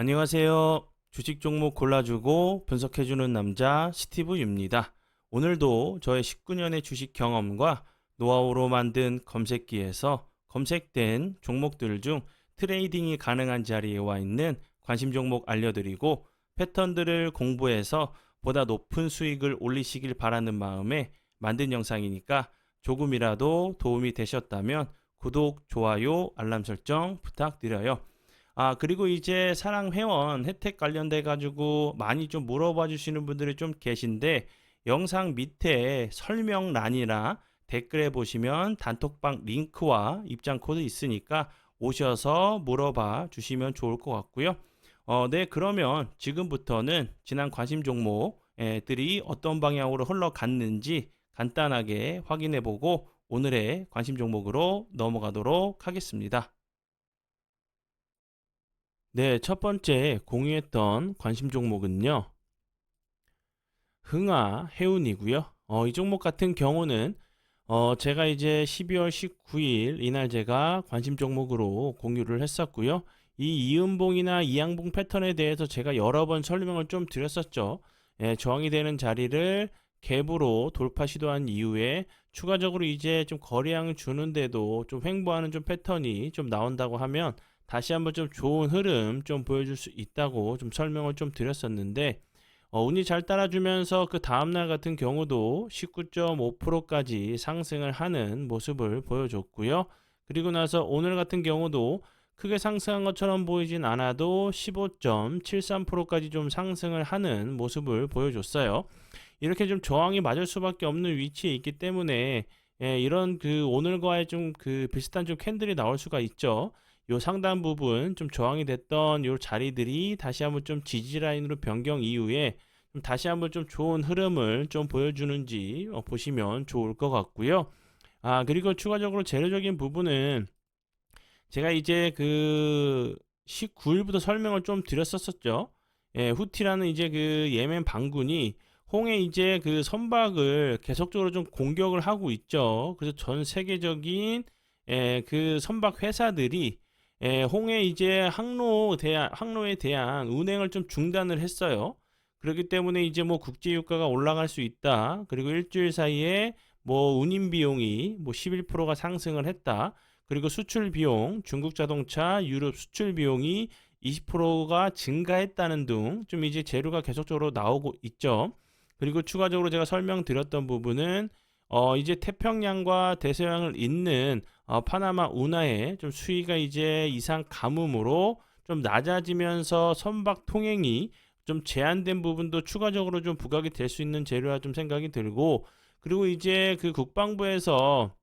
안녕하세요. 주식 종목 골라주고 분석해주는 남자 스티브 유입니다. 오늘도 저의 19년의 주식 경험과 노하우로 만든 검색기에서 검색된 종목들 중 트레이딩이 가능한 자리에 와 있는 관심 종목 알려드리고 패턴들을 공부해서 보다 높은 수익을 올리시길 바라는 마음에 만든 영상이니까 조금이라도 도움이 되셨다면 구독, 좋아요, 알람 설정 부탁드려요. 그리고 이제 사랑 회원 혜택 관련돼 가지고 많이 좀 물어봐 주시는 분들이 좀 계신데 영상 밑에 설명란이나 댓글에 보시면 단톡방 링크와 입장 코드 있으니까 오셔서 물어봐 주시면 좋을 것 같고요. 네, 그러면 지금부터는 지난 관심 종목들이 어떤 방향으로 흘러갔는지 간단하게 확인해 보고 오늘의 관심 종목으로 넘어가도록 하겠습니다. 네, 첫 번째 공유했던 관심 종목은요, 흥하 해운이고요. 이 종목 같은 경우는 제가 이제 12월 19일 이날 제가 관심 종목으로 공유를 했었고요. 이 이음봉이나 이양봉 패턴에 대해서 제가 여러 번 설명을 좀 드렸었죠. 저항이 되는 자리를 갭으로 돌파 시도한 이후에 추가적으로 이제 좀 거래량을 주는데도 좀 횡보하는 좀 패턴이 좀 나온다고 하면 다시 한번 좀 좋은 흐름 좀 보여줄 수 있다고 좀 설명을 좀 드렸었는데 운이 잘 따라주면서 그 다음날 같은 경우도 19.5%까지 상승을 하는 모습을 보여줬고요. 그리고 나서 오늘 같은 경우도 크게 상승한 것처럼 보이진 않아도 15.73%까지 좀 상승을 하는 모습을 보여줬어요. 이렇게 좀 저항이 맞을 수밖에 없는 위치에 있기 때문에 이런 그 오늘과의 좀 그 비슷한 좀 캔들이 나올 수가 있죠. 요 상단 부분 좀 저항이 됐던 요 자리들이 다시 한번 좀 지지 라인으로 변경 이후에 좀 다시 한번 좀 좋은 흐름을 좀 보여주는지 보시면 좋을 것 같고요. 그리고 추가적으로 재료적인 부분은 제가 이제 그 19일부터 설명을 좀 드렸었죠. 후티라는 이제 그 예멘 반군이 홍해 이제 그 선박을 계속적으로 좀 공격을 하고 있죠. 그래서 전 세계적인 그 선박 회사들이 홍해 이제 항로에 대한 운행을 좀 중단을 했어요. 그렇기 때문에 이제 뭐 국제 유가가 올라갈 수 있다. 그리고 일주일 사이에 뭐 운임 비용이 뭐 11%가 상승을 했다. 그리고 수출 비용, 중국 자동차, 유럽 수출 비용이 20%가 증가했다는 등 좀 이제 재료가 계속적으로 나오고 있죠. 그리고 추가적으로 제가 설명드렸던 부분은 이제 태평양과 대서양을 잇는 파나마 운하의 좀 수위가 이제 이상 가뭄으로 좀 낮아지면서 선박 통행이 좀 제한된 부분도 추가적으로 좀 부각이 될 수 있는 재료라 좀 생각이 들고 그리고 이제 그 국방부에서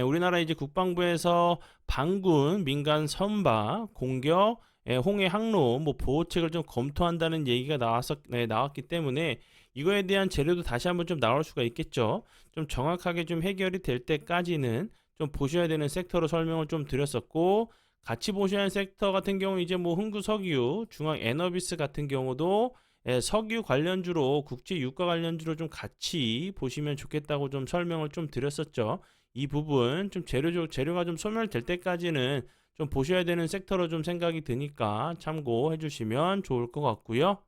우리나라 이제 국방부에서 반군 민간 선박 공격, 홍해 항로 뭐 보호책을 좀 검토한다는 얘기가 나왔기 때문에 이거에 대한 재료도 다시 한번 좀 나올 수가 있겠죠. 좀 정확하게 좀 해결이 될 때까지는 좀 보셔야 되는 섹터로 설명을 좀 드렸었고 같이 보셔야 하는 섹터 같은 경우 이제 뭐 흥구석유, 중앙에너비스 같은 경우도 석유 관련주로 국제 유가 관련주로 좀 같이 보시면 좋겠다고 좀 설명을 좀 드렸었죠. 이 부분 좀 재료가 좀 소멸될 때까지는 좀 보셔야 되는 섹터로 좀 생각이 드니까 참고해 주시면 좋을 것 같고요.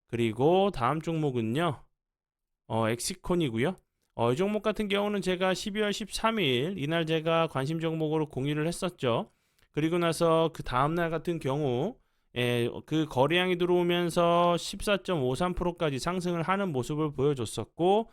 그리고 다음 종목은요. 엑시콘이고요. 이 종목 같은 경우는 제가 12월 13일 이날 제가 관심 종목으로 공유를 했었죠. 그리고 나서 그 다음날 같은 경우 그 거래량이 들어오면서 14.53%까지 상승을 하는 모습을 보여줬었고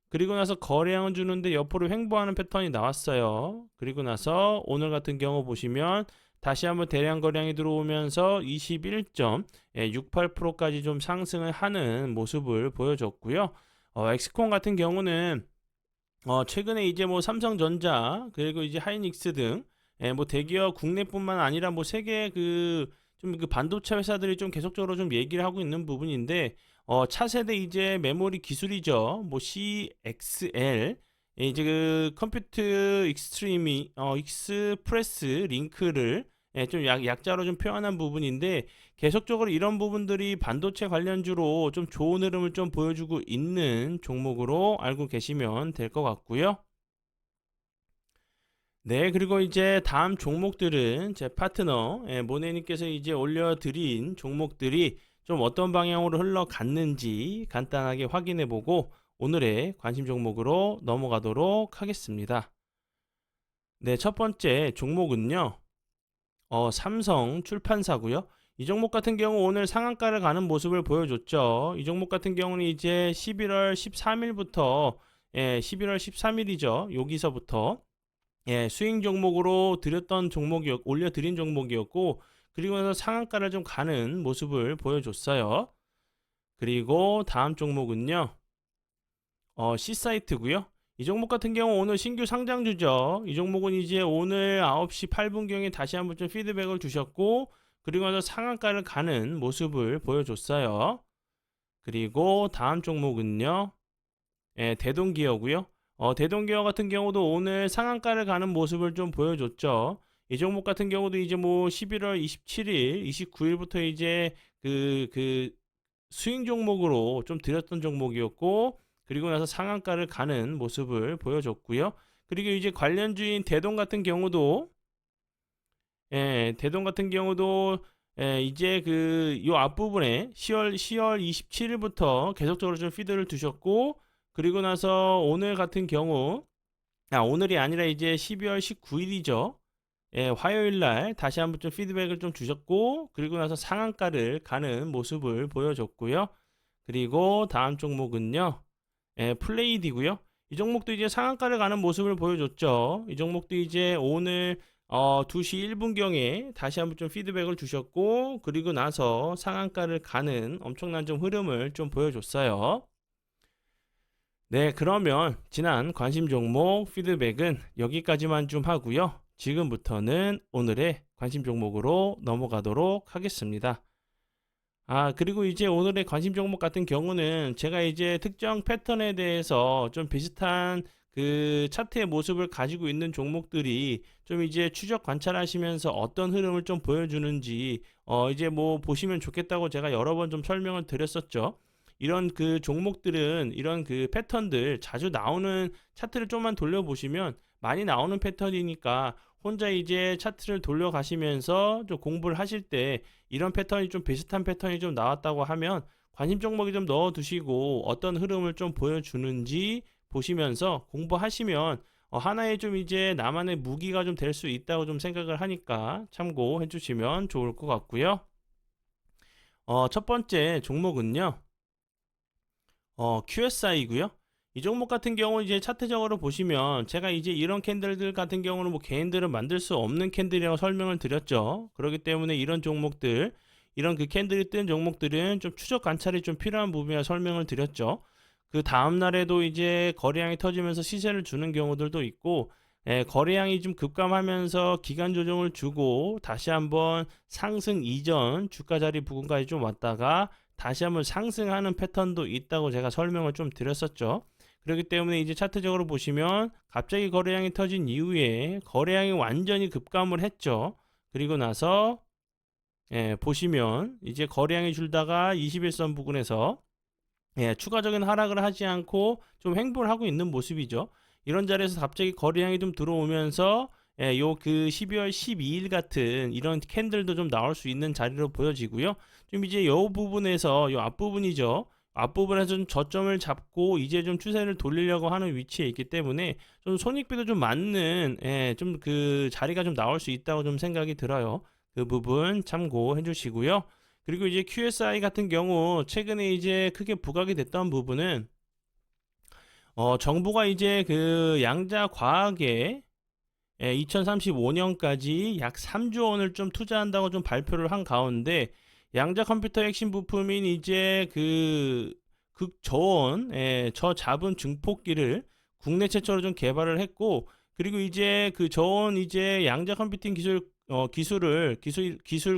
그리고 나서 거래량은 주는데 옆으로 횡보하는 패턴이 나왔어요. 그리고 나서 오늘 같은 경우 보시면 다시 한번 대량 거래량이 들어오면서 21.68%까지 좀 상승을 하는 모습을 보여줬고요. 엑스콘 같은 경우는 최근에 이제 뭐 삼성전자 그리고 이제 하이닉스 등 뭐 대기업 국내뿐만 아니라 뭐 세계 그 좀 그 반도체 회사들이 좀 계속적으로 좀 얘기를 하고 있는 부분인데 차세대 이제 메모리 기술이죠. 뭐 CXL 이제 그 컴퓨터 익스트리미 익스프레스 링크를 좀 약자로 좀 표현한 부분인데 계속적으로 이런 부분들이 반도체 관련주로 좀 좋은 흐름을 좀 보여주고 있는 종목으로 알고 계시면 될 것 같고요. 네, 그리고 이제 다음 종목들은 제 파트너 모네님께서 이제 올려드린 종목들이 좀 어떤 방향으로 흘러갔는지 간단하게 확인해보고 오늘의 관심 종목으로 넘어가도록 하겠습니다. 네, 첫 번째 종목은요, 삼성 출판사고요. 이 종목 같은 경우 오늘 상한가를 가는 모습을 보여줬죠. 이 종목 같은 경우는 이제 11월 13일부터 11월 13일이죠. 여기서부터 수익 종목으로 올려드린 종목이었고, 그리고 나서 상한가를 좀 가는 모습을 보여줬어요. 그리고 다음 종목은요, C사이트고요. 이 종목 같은 경우 오늘 신규 상장주죠. 이 종목은 이제 오늘 9시 8분경에 다시 한번 좀 피드백을 주셨고, 그리고 나서 상한가를 가는 모습을 보여줬어요. 그리고 다음 종목은요, 대동기어고요. 대동기어 같은 경우도 오늘 상한가를 가는 모습을 좀 보여줬죠. 이 종목 같은 경우도 이제 뭐 11월 27일, 29일부터 이제 그 스윙 종목으로 좀 드렸던 종목이었고, 그리고 나서 상한가를 가는 모습을 보여줬고요. 그리고 이제 관련주인 대동 같은 경우도 대동 같은 경우도 이제 요 앞부분에 10월 27일부터 계속적으로 좀 피드를 두셨고, 그리고 나서 오늘 같은 경우 오늘이 아니라 이제 12월 19일이죠. 화요일 날 다시 한번 좀 피드백을 좀 주셨고, 그리고 나서 상한가를 가는 모습을 보여줬고요. 그리고 다음 종목은요, 플레이디고요. 이 종목도 이제 상한가를 가는 모습을 보여줬죠. 이 종목도 이제 오늘 2시 1분경에 다시 한번 좀 피드백을 주셨고, 그리고 나서 상한가를 가는 엄청난 좀 흐름을 좀 보여줬어요. 네, 그러면 지난 관심 종목 피드백은 여기까지만 좀 하고요. 지금부터는 오늘의 관심 종목으로 넘어가도록 하겠습니다. 그리고 이제 오늘의 관심 종목 같은 경우는 제가 이제 특정 패턴에 대해서 좀 비슷한 그 차트의 모습을 가지고 있는 종목들이 좀 이제 추적 관찰하시면서 어떤 흐름을 좀 보여주는지 이제 뭐 보시면 좋겠다고 제가 여러 번 좀 설명을 드렸었죠. 이런 그 종목들은 이런 그 패턴들 자주 나오는 차트를 좀만 돌려보시면 많이 나오는 패턴이니까 혼자 이제 차트를 돌려가시면서 좀 공부를 하실 때 이런 패턴이 좀 비슷한 패턴이 좀 나왔다고 하면 관심 종목에 좀 넣어 두시고 어떤 흐름을 좀 보여주는지 보시면서 공부하시면 하나의 좀 이제 나만의 무기가 좀 될 수 있다고 좀 생각을 하니까 참고해 주시면 좋을 것 같고요. 첫 번째 종목은요. QSI고요. 이 종목 같은 경우 이제 차트적으로 보시면 제가 이제 이런 캔들들 같은 경우는 뭐 개인들은 만들 수 없는 캔들이라고 설명을 드렸죠. 그렇기 때문에 이런 종목들, 이런 그 캔들이 뜬 종목들은 좀 추적 관찰이 좀 필요한 부분이라 설명을 드렸죠. 그 다음 날에도 이제 거래량이 터지면서 시세를 주는 경우들도 있고, 거래량이 좀 급감하면서 기간 조정을 주고 다시 한번 상승 이전 주가 자리 부근까지 좀 왔다가 다시 한번 상승하는 패턴도 있다고 제가 설명을 좀 드렸었죠. 그렇기 때문에 이제 차트적으로 보시면 갑자기 거래량이 터진 이후에 거래량이 완전히 급감을 했죠. 그리고 나서 보시면 이제 거래량이 줄다가 21선 부근에서 추가적인 하락을 하지 않고 좀 횡보를 하고 있는 모습이죠. 이런 자리에서 갑자기 거래량이 좀 들어오면서 요 그 12월 12일 같은 이런 캔들도 좀 나올 수 있는 자리로 보여지고요. 좀 이제 요 부분에서 요 앞부분이죠. 앞부분에서 좀 저점을 잡고 이제 좀 추세를 돌리려고 하는 위치에 있기 때문에 좀 손익비도 좀 맞는 좀 그 자리가 좀 나올 수 있다고 좀 생각이 들어요. 그 부분 참고해 주시고요. 그리고 이제 QSI 같은 경우 최근에 이제 크게 부각이 됐던 부분은 정부가 이제 그 양자 과학에 2035년까지 약 3조 원을 좀 투자한다고 좀 발표를 한 가운데 양자 컴퓨터 핵심 부품인 이제 그 극저온 저자분 증폭기를 국내 최초로 좀 개발을 했고, 그리고 이제 그 저온 이제 양자 컴퓨팅 기술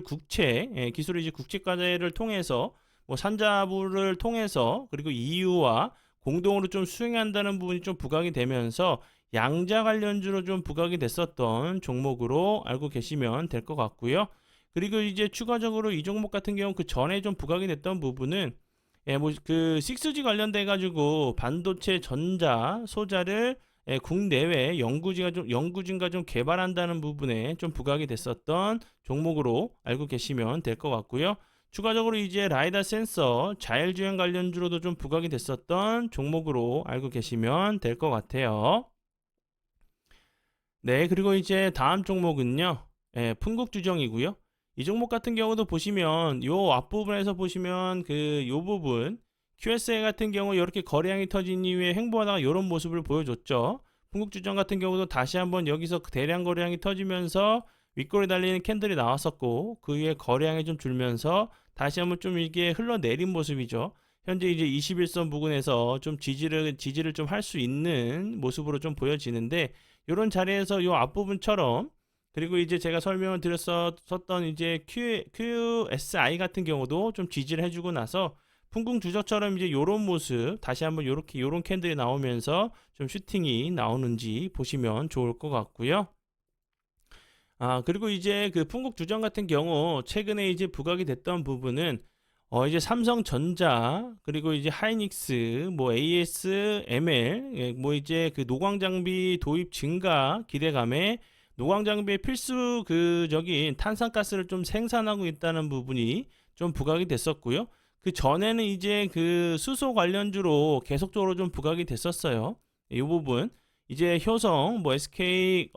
국채 기술을 이제 국제 과제를 통해서 뭐 산자부를 통해서 그리고 EU와 공동으로 좀 수행한다는 부분이 좀 부각이 되면서 양자 관련주로 좀 부각이 됐었던 종목으로 알고 계시면 될 것 같고요. 그리고 이제 추가적으로 이 종목 같은 경우 그 전에 좀 부각이 됐던 부분은 뭐 그 6G 관련돼 가지고 반도체 전자 소자를 국내외 연구진과 좀 개발한다는 부분에 좀 부각이 됐었던 종목으로 알고 계시면 될 것 같고요. 추가적으로 이제 라이다 센서 자율주행 관련주로도 좀 부각이 됐었던 종목으로 알고 계시면 될 것 같아요. 네, 그리고 이제 다음 종목은요. 풍국주정이고요. 이 종목 같은 경우도 보시면 요 앞부분에서 보시면 요 부분 QSA 같은 경우 이렇게 거래량이 터진 이후에 횡보하다가 이런 모습을 보여줬죠. 풍국주정 같은 경우도 다시 한번 여기서 대량 거래량이 터지면서 윗골에 달리는 캔들이 나왔었고 그 위에 거래량이 좀 줄면서 다시 한번 좀 이게 흘러내린 모습이죠. 현재 이제 21선 부근에서 좀 지지를 좀 할 수 있는 모습으로 좀 보여지는데 이런 자리에서 요 앞부분처럼 그리고 이제 제가 설명을 드렸었던 이제 QSI 같은 경우도 좀 지지를 해주고 나서 풍궁주저처럼 이제 요런 모습 다시 한번 요렇게 요런 캔들이 나오면서 좀 슈팅이 나오는지 보시면 좋을 것 같고요. 그리고 이제 그 풍국주정 같은 경우 최근에 이제 부각이 됐던 부분은 이제 삼성전자 그리고 이제 하이닉스 뭐 AS, ML 뭐 이제 그 노광 장비 도입 증가 기대감에 노광 장비의 필수 적인 탄산가스를 좀 생산하고 있다는 부분이 좀 부각이 됐었고요. 그 전에는 이제 그 수소 관련주로 계속적으로 좀 부각이 됐었어요. 이 부분 이제 효성 뭐 SK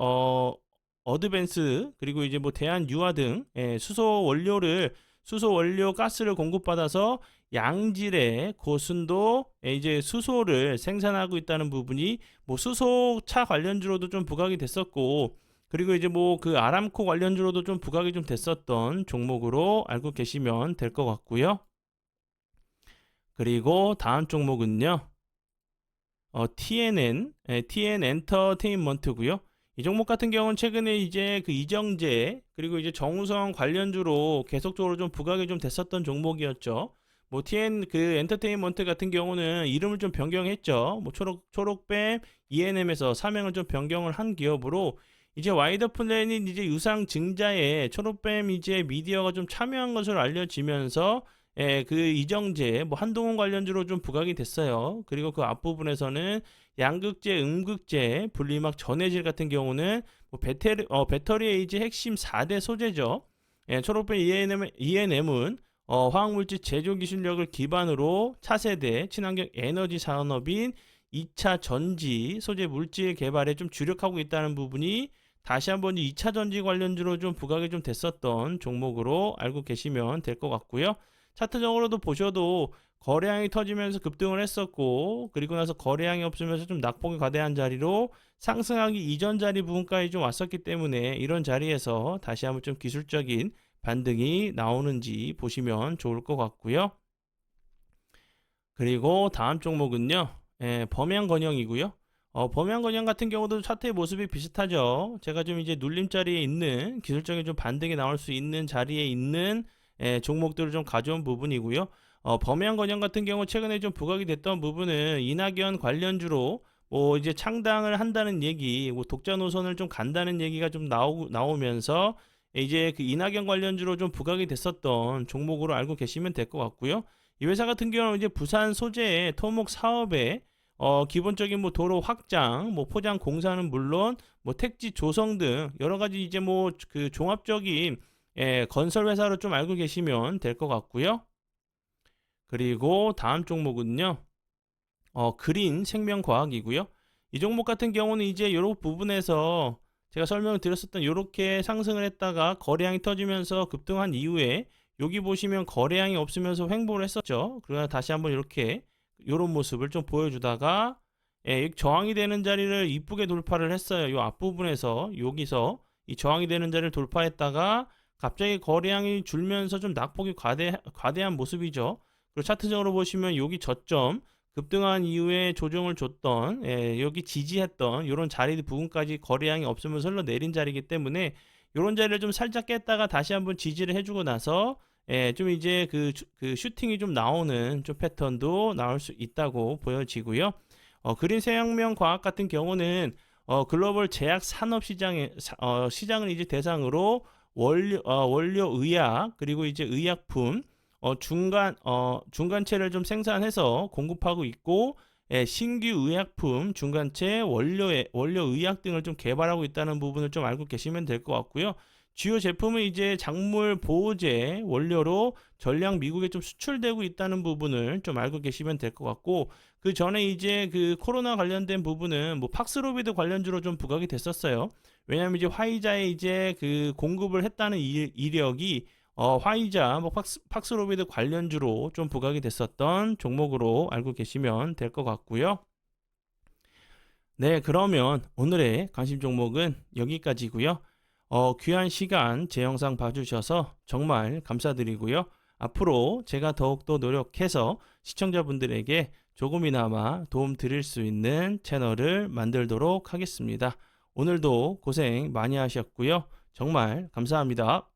어드밴스 그리고 이제 뭐 대한유화 등 수소 원료 가스를 공급받아서 양질의 고순도 이제 수소를 생산하고 있다는 부분이 뭐 수소차 관련주로도 좀 부각이 됐었고 그리고 이제 뭐 그 아람코 관련주로도 좀 부각이 좀 됐었던 종목으로 알고 계시면 될 것 같고요. 그리고 다음 종목은요. TN 엔터테인먼트고요. 이 종목 같은 경우는 최근에 이제 그 이정재 그리고 이제 정우성 관련주로 계속적으로 좀 부각이 좀 됐었던 종목이었죠. 뭐 TN 그 엔터테인먼트 같은 경우는 이름을 좀 변경했죠. 뭐 초록뱀 ENM에서 사명을 좀 변경을 한 기업으로 이제 와이더 플래닛 이제 유상 증자에 초록뱀 이제 미디어가 좀 참여한 것으로 알려지면서 그 이정재 뭐 한동훈 관련주로 좀 부각이 됐어요. 그리고 그 앞부분에서는 양극재, 음극재, 분리막 전해질 같은 경우는 뭐 배터리 에이지 핵심 4대 소재죠. 초록뱀 ENM은 화학물질 제조 기술력을 기반으로 차세대 친환경 에너지 산업인 2차 전지 소재 물질 개발에 좀 주력하고 있다는 부분이 다시 한번 2차 전지 관련주로 좀 부각이 좀 됐었던 종목으로 알고 계시면 될 것 같고요. 차트적으로도 보셔도 거래량이 터지면서 급등을 했었고 그리고 나서 거래량이 없으면서 좀 낙폭이 과대한 자리로 상승하기 이전 자리 부분까지 좀 왔었기 때문에 이런 자리에서 다시 한번 좀 기술적인 반등이 나오는지 보시면 좋을 것 같고요. 그리고 다음 종목은요. 범양건영이고요. 범양건영 같은 경우도 차트의 모습이 비슷하죠. 제가 좀 이제 눌림자리에 있는 기술적인 좀 반등이 나올 수 있는 자리에 있는 종목들을 좀 가져온 부분이고요. 범양건영 같은 경우 최근에 좀 부각이 됐던 부분은 이낙연 관련주로 뭐 이제 창당을 한다는 얘기, 뭐 독자 노선을 좀 간다는 얘기가 좀 나오면서 이제 그 이낙연 관련주로 좀 부각이 됐었던 종목으로 알고 계시면 될 것 같고요. 이 회사 같은 경우는 이제 부산 소재의 토목 사업에 기본적인 뭐 도로 확장, 뭐 포장 공사는 물론 뭐 택지 조성 등 여러 가지 이제 뭐 그 종합적인 건설 회사로 좀 알고 계시면 될 것 같고요. 그리고 다음 종목은요. 그린 생명과학이고요. 이 종목 같은 경우는 이제 이런 부분에서 제가 설명을 드렸었던 이렇게 상승을 했다가 거래량이 터지면서 급등한 이후에 여기 보시면 거래량이 없으면서 횡보를 했었죠. 그러나 다시 한번 이렇게 이런 모습을 좀 보여주다가 저항이 되는 자리를 이쁘게 돌파를 했어요. 이 앞부분에서 여기서 이 저항이 되는 자리를 돌파했다가 갑자기 거래량이 줄면서 좀 낙폭이 과대한 모습이죠. 그리고 차트적으로 보시면 여기 저점 급등한 이후에 조정을 줬던 여기 지지했던 이런 자리 부분까지 거래량이 없으면서 흘러내린 자리이기 때문에 이런 자리를 좀 살짝 깼다가 다시 한번 지지를 해주고 나서 좀 이제 그 슈팅이 좀 나오는 좀 패턴도 나올 수 있다고 보여지고요. 그린 생명 과학 같은 경우는 글로벌 제약 산업 시장을 이제 대상으로 원료 의약 그리고 이제 의약품 중간체를 좀 생산해서 공급하고 있고 신규 의약품, 중간체, 원료 의약 등을 좀 개발하고 있다는 부분을 좀 알고 계시면 될 것 같고요. 주요 제품은 이제 작물 보호제 원료로 전량 미국에 좀 수출되고 있다는 부분을 좀 알고 계시면 될 것 같고, 그 전에 이제 그 코로나 관련된 부분은 뭐 팍스로비드 관련주로 좀 부각이 됐었어요. 왜냐하면 이제 화이자에 이제 그 공급을 했다는 이력이 화이자, 뭐 팍스로비드 관련주로 좀 부각이 됐었던 종목으로 알고 계시면 될 것 같고요. 네, 그러면 오늘의 관심 종목은 여기까지고요. 귀한 시간 제 영상 봐주셔서 정말 감사드리고요. 앞으로 제가 더욱더 노력해서 시청자분들에게 조금이나마 도움 드릴 수 있는 채널을 만들도록 하겠습니다. 오늘도 고생 많이 하셨고요. 정말 감사합니다.